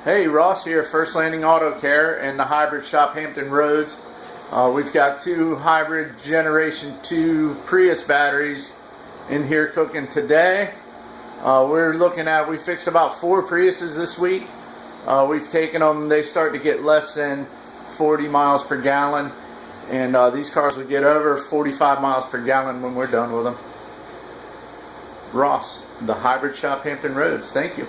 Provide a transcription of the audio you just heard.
Hey, Ross here, First Landing Autocare and the Hybrid Shop Hampton Roads. We've got two Hybrid Generation 2 Prius batteries in here cooking today. We fixed about 4 Priuses this week. We've taken them, they start to get less than 40 miles per gallon. And these cars will get over 45 miles per gallon when we're done with them. Ross, the Hybrid Shop Hampton Roads. Thank you.